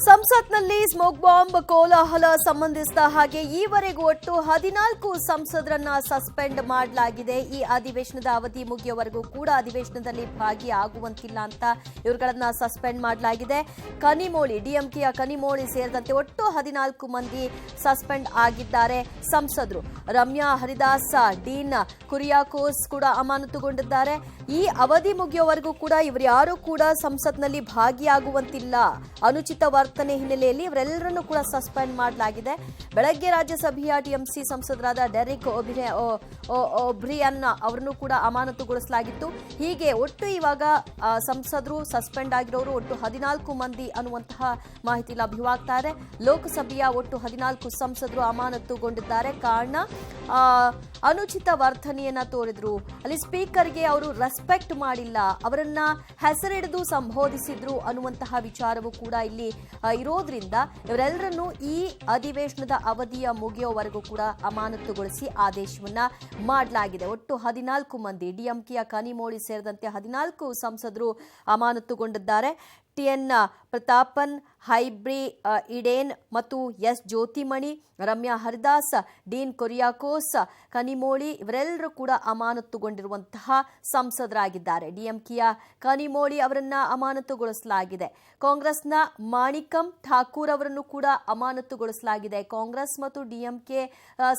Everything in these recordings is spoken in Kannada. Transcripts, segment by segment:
ಸಂಸತ್ನಲ್ಲಿ ಸ್ಮೋಕ್ ಬಾಂಬ್ ಕೋಲಾಹಲ ಸಂಬಂಧಿಸಿದ ಹಾಗೆ ಈವರೆಗೂ ಒಟ್ಟು 14 ಸಂಸದರನ್ನ ಸಸ್ಪೆಂಡ್ ಮಾಡಲಾಗಿದೆ. ಈ ಅಧಿವೇಶನದ ಅವಧಿ ಮುಗಿಯುವವರೆಗೂ ಕೂಡ ಅಧಿವೇಶನದಲ್ಲಿ ಭಾಗಿಯಾಗುವಂತಿಲ್ಲ ಅಂತ ಇವರುಗಳನ್ನ ಸಸ್ಪೆಂಡ್ ಮಾಡಲಾಗಿದೆ. ಕನಿಮೋಳಿ ಡಿಎಂಕೆಯ ಕನಿಮೋಳಿ ಸೇರಿದಂತೆ ಒಟ್ಟು 14 ಮಂದಿ ಸಸ್ಪೆಂಡ್ ಆಗಿದ್ದಾರೆ. ಸಂಸದರು ರಮ್ಯಾ ಹರಿದಾಸ್, ಡೀನ್ ಕುರಿಯಾಕೋಸ್ ಕೂಡ ಅಮಾನತುಗೊಂಡಿದ್ದಾರೆ. ಈ ಅವಧಿ ಮುಗಿಯುವವರೆಗೂ ಕೂಡ ಇವರು ಯಾರು ಕೂಡ ಸಂಸತ್ನಲ್ಲಿ ಭಾಗಿಯಾಗುವಂತಿಲ್ಲ. ಅನುಚಿತ ವರ್ತನೆ ಹಿನ್ನೆಲೆಯಲ್ಲಿ ಇವರೆಲ್ಲರನ್ನೂ ಕೂಡ ಸಸ್ಪೆಂಡ್ ಮಾಡಲಾಗಿದೆ. ಬೆಳಗ್ಗೆ ರಾಜ್ಯಸಭೆಯ ಟಿಎಂಸಿ ಸಂಸದರಾದ ಡೆರಿಕ್ ಒಬ್ರಿಯನ್ ಅವರನ್ನು ಕೂಡ ಅಮಾನತುಗೊಳಿಸಲಾಗಿತ್ತು. ಹೀಗೆ ಒಟ್ಟು ಇವಾಗ ಸಂಸದರು ಸಸ್ಪೆಂಡ್ ಆಗಿರೋರು ಒಟ್ಟು 14 ಮಂದಿ ಅನ್ನುವಂತಹ ಮಾಹಿತಿ ಲಭ್ಯವಾಗ್ತಾ ಇದೆ. ಲೋಕಸಭೆಯ ಒಟ್ಟು 14 ಸಂಸದರು ಅಮಾನತುಗೊಂಡಿದ್ದಾರೆ. ಕಾರಣ ಅನುಚಿತ ವರ್ತನೆಯನ್ನ ತೋರಿದ್ರು. ಅಲ್ಲಿ ಸ್ಪೀಕರ್ಗೆ ಅವರು ರೆಸ್ಪೆಕ್ಟ್ ಮಾಡಿಲ್ಲ, ಅವರನ್ನ ಹೆಸರಿಡಿದು ಸಂಬೋಧಿಸಿದ್ರು ಅನ್ನುವಂತಹ ವಿಚಾರವೂ ಕೂಡ ಇಲ್ಲಿ ಇರೋದ್ರಿಂದ ಇವರೆಲ್ಲರನ್ನೂ ಈ ಅಧಿವೇಶನದ ಅವಧಿಯ ಮುಗಿಯುವವರೆಗೂ ಕೂಡ ಅಮಾನತುಗೊಳಿಸಿ ಆದೇಶವನ್ನ ಮಾಡಲಾಗಿದೆ. ಒಟ್ಟು 14 ಮಂದಿ ಡಿಎಂಕೆಯ ಕನಿಮೋಳಿ ಸೇರಿದಂತೆ 14 ಸಂಸದರು ಅಮಾನತುಗೊಂಡಿದ್ದಾರೆ. ಟಿಎನ್ ಪ್ರತಾಪನ್, ಹೈಬ್ರಿ ಇಡೇನ್ ಮತ್ತು ಎಸ್ ಜ್ಯೋತಿಮಣಿ, ರಮ್ಯಾ ಹರಿದಾಸ್, ಡೀನ್ ಕುರಿಯಾಕೋಸ್, ಕನಿಮೋಳಿ ಇವರೆಲ್ಲರೂ ಕೂಡ ಅಮಾನತುಗೊಂಡಿರುವಂತಹ ಸಂಸದರಾಗಿದ್ದಾರೆ. ಡಿಎಂಕೆಯ ಕನಿಮೋಳಿ ಅವರನ್ನ ಅಮಾನತುಗೊಳಿಸಲಾಗಿದೆ. ಕಾಂಗ್ರೆಸ್ನ ಮಾಣಿಕಂ ಠಾಕೂರ್ ಅವರನ್ನು ಕೂಡ ಅಮಾನತುಗೊಳಿಸಲಾಗಿದೆ. ಕಾಂಗ್ರೆಸ್ ಮತ್ತು ಡಿಎಂಕೆ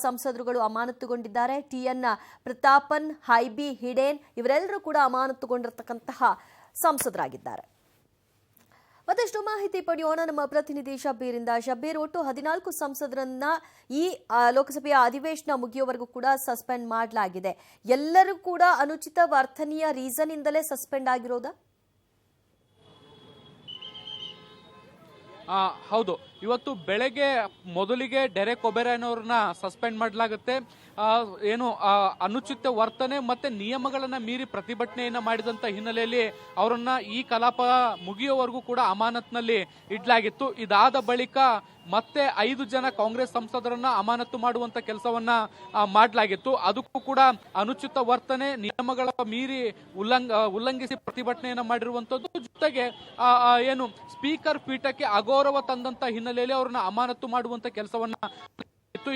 ಸಂಸದರುಗಳು ಅಮಾನತುಗೊಂಡಿದ್ದಾರೆ. ಟಿಎನ್ ಪ್ರತಾಪನ್, ಹೈಬಿ ಹಿಡೇನ್ ಇವರೆಲ್ಲರೂ ಕೂಡ ಅಮಾನತುಗೊಂಡಿರತಕ್ಕಂತಹ ಸಂಸದರಾಗಿದ್ದಾರೆ. ಮತ್ತಷ್ಟು ಮಾಹಿತಿ ಪಡೆಯೋಣ ನಮ್ಮ ಪ್ರತಿನಿಧಿ ಶಬ್ಬೀರಿಂದ. ಶಬ್ಬೀರ್, ಒಟ್ಟು 14 ಸಂಸದರನ್ನ ಈ ಲೋಕಸಭೆಯ ಅಧಿವೇಶನ ಮುಗಿಯುವವರೆಗೂ ಕೂಡ ಸಸ್ಪೆಂಡ್ ಮಾಡಲಾಗಿದೆ. ಎಲ್ಲರೂ ಕೂಡ ಅನುಚಿತ ವರ್ತನೆಯ ರೀಸನ್ ಇಂದಲೇ ಸಸ್ಪೆಂಡ್ ಆಗಿರೋದಾ? ಹೌದು, ಇವತ್ತು ಬೆಳಗ್ಗೆ ಮೊದಲಿಗೆ ಡೆರೆಕ್ ಒಬೆರಾಯನ್ ಅವ್ರನ್ನ ಸಸ್ಪೆಂಡ್ ಮಾಡಲಾಗುತ್ತೆ. ಏನು ಅನುಚಿತ ವರ್ತನೆ ಮತ್ತೆ ನಿಯಮಗಳನ್ನ ಮೀರಿ ಪ್ರತಿಭಟನೆಯನ್ನ ಮಾಡಿದಂತ ಹಿನ್ನೆಲೆಯಲ್ಲಿ ಅವರನ್ನ ಈ ಕಲಾಪ ಮುಗಿಯುವವರೆಗೂ ಕೂಡ ಅಮಾನತ್ನಲ್ಲಿ ಇಡ್ಲಾಗಿತ್ತು. ಇದಾದ ಬಳಿಕ ಮತ್ತೆ 5 ಜನ ಕಾಂಗ್ರೆಸ್ ಸಂಸದರನ್ನ ಅಮಾನತು ಮಾಡುವಂತ ಕೆಲಸವನ್ನ ಮಾಡಲಾಗಿತ್ತು. ಅದಕ್ಕೂ ಕೂಡ ಅನುಚಿತ ವರ್ತನೆ, ನಿಯಮಗಳ ಮೀರಿ ಉಲ್ಲಂಘಿಸಿ ಪ್ರತಿಭಟನೆಯನ್ನ ಮಾಡಿರುವಂತದ್ದು. ಜೊತೆಗೆ ಏನು ಸ್ಪೀಕರ್ ಪೀಠಕ್ಕೆ ಅಗೌರವ ತಂದಂತ ಹಿನ್ನೆಲೆಯಲ್ಲಿ ಅವ್ರನ್ನ ಅಮಾನತು ಮಾಡುವಂತ ಕೆಲಸವನ್ನ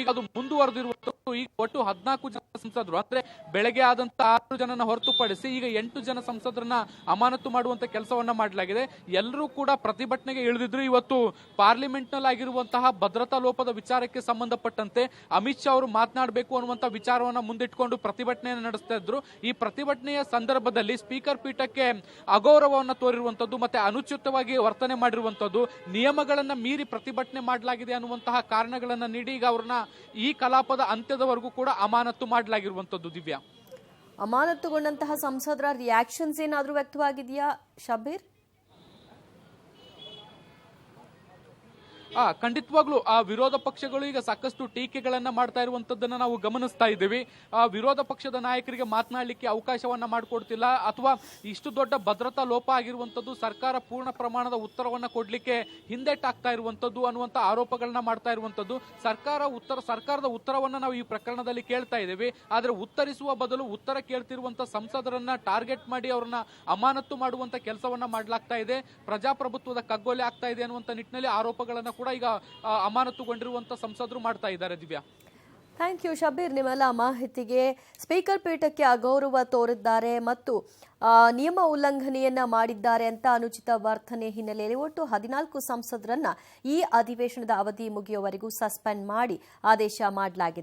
ಈಗ ಅದು ಮುಂದುವರೆದಿರುವಂತದ್ದು. ಈಗ ಒಟ್ಟು 14 ಜನ ಸಂಸದರು ಅಂದ್ರೆ ಬೆಳಗ್ಗೆ ಆದಂತ 6 ಜನನ ಹೊರತುಪಡಿಸಿ ಈಗ 8 ಜನ ಸಂಸದರನ್ನ ಅಮಾನತು ಮಾಡುವಂತ ಕೆಲಸವನ್ನ ಮಾಡಲಾಗಿದೆ. ಎಲ್ಲರೂ ಕೂಡ ಪ್ರತಿಭಟನೆಗೆ ಇಳಿದಿದ್ರು. ಇವತ್ತು ಪಾರ್ಲಿಮೆಂಟ್ ನಲ್ಲಿ ಆಗಿರುವಂತಹ ಭದ್ರತಾ ಲೋಪದ ವಿಚಾರಕ್ಕೆ ಸಂಬಂಧಪಟ್ಟಂತೆ ಅಮಿತ್ ಶಾ ಅವರು ಮಾತನಾಡಬೇಕು ಅನ್ನುವಂತ ವಿಚಾರವನ್ನ ಮುಂದಿಟ್ಕೊಂಡು ಪ್ರತಿಭಟನೆಯನ್ನು ನಡೆಸ್ತಾ ಇದ್ರು. ಈ ಪ್ರತಿಭಟನೆಯ ಸಂದರ್ಭದಲ್ಲಿ ಸ್ಪೀಕರ್ ಪೀಠಕ್ಕೆ ಅಗೌರವವನ್ನು ತೋರಿರುವಂತದ್ದು ಮತ್ತೆ ಅನುಚಿತವಾಗಿ ವರ್ತನೆ ಮಾಡಿರುವಂತದ್ದು, ನಿಯಮಗಳನ್ನ ಮೀರಿ ಪ್ರತಿಭಟನೆ ಮಾಡಲಾಗಿದೆ ಅನ್ನುವಂತಹ ಕಾರಣಗಳನ್ನ ನೀಡಿ ಈಗ ಅವ್ರನ್ನ ಈ ಕಲಾಪದ ಅಂತ್ಯದವರೆಗೂ ಕೂಡ ಅಮಾನತು ಮಾಡಲಾಗಿರುವಂತದ್ದು. ದಿವ್ಯಾ, ಅಮಾನತುಗೊಂಡಂತಹ ಸಂಸದರ ರಿಯಾಕ್ಷನ್ಸ್ ಏನಾದರೂ ವ್ಯಕ್ತವಾಗಿದೆಯಾ ಶಬ್ಬೀರ್? ಖಂಡಿತವಾಗ್ಲೂ ವಿರೋಧ ಪಕ್ಷಗಳು ಈಗ ಸಾಕಷ್ಟು ಟೀಕೆಗಳನ್ನ ಮಾಡ್ತಾ ಇರುವಂತದ್ದನ್ನ ನಾವು ಗಮನಿಸ್ತಾ ಇದ್ದೀವಿ. ವಿರೋಧ ಪಕ್ಷದ ನಾಯಕರಿಗೆ ಮಾತನಾಡಲಿಕ್ಕೆ ಅವಕಾಶವನ್ನ ಮಾಡಿಕೊಡ್ತಿಲ್ಲ, ಅಥವಾ ಇಷ್ಟು ದೊಡ್ಡ ಭದ್ರತಾ ಲೋಪ ಆಗಿರುವಂತದ್ದು ಸರ್ಕಾರ ಪೂರ್ಣ ಪ್ರಮಾಣದ ಉತ್ತರವನ್ನ ಕೊಡ್ಲಿಕ್ಕೆ ಹಿಂದೆಟಾಗ್ತಾ ಇರುವಂತದ್ದು ಅನ್ನುವಂತ ಆರೋಪಗಳನ್ನ ಮಾಡ್ತಾ ಇರುವಂತದ್ದು. ಸರ್ಕಾರದ ಉತ್ತರವನ್ನ ನಾವು ಈ ಪ್ರಕರಣದಲ್ಲಿ ಕೇಳ್ತಾ ಇದ್ದೀವಿ. ಆದ್ರೆ ಉತ್ತರಿಸುವ ಬದಲು ಉತ್ತರ ಕೇಳ್ತಿರುವಂತ ಸಂಸದರನ್ನ ಟಾರ್ಗೆಟ್ ಮಾಡಿ ಅವರನ್ನ ಅಮಾನತು ಮಾಡುವಂತ ಕೆಲಸವನ್ನ ಮಾಡಲಾಗ್ತಾ ಇದೆ. ಪ್ರಜಾಪ್ರಭುತ್ವದ ಕಗ್ಗೊಲೆ ಆಗ್ತಾ ಇದೆ ಅನ್ನುವಂತ ನಿಟ್ಟಿನಲ್ಲಿ ಆರೋಪಗಳನ್ನ ಕೂಡ ಈಗ ಅಮಾನತುಗೊಂಡಿರುವಂತ ಸಂಸದರು ಮಾಡ್ತಾ ಇದ್ದಾರೆ. ದಿವ್ಯಾ, ಥ್ಯಾಂಕ್ ಯು ಶಬ್ಬೀರ್ ನಿಮ್ಮೆಲ್ಲ ಮಾಹಿತಿಗೆ. ಸ್ಪೀಕರ್ ಪೀಠಕ್ಕೆ ಅಗೌರವ ತೋರಿದ್ದಾರೆ ಮತ್ತು ನಿಯಮ ಉಲ್ಲಂಘನೆಯನ್ನ ಮಾಡಿದ್ದಾರೆ ಅಂತ ಅನುಚಿತ ವರ್ತನೆ ಹಿನ್ನೆಲೆಯಲ್ಲಿ ಒಟ್ಟು 14 ಸಂಸದರನ್ನ ಈ ಅಧಿವೇಶನದ ಅವಧಿ ಮುಗಿಯುವವರೆಗೂ ಸಸ್ಪೆಂಡ್ ಮಾಡಿ ಆದೇಶ ಮಾಡಲಾಗಿದೆ.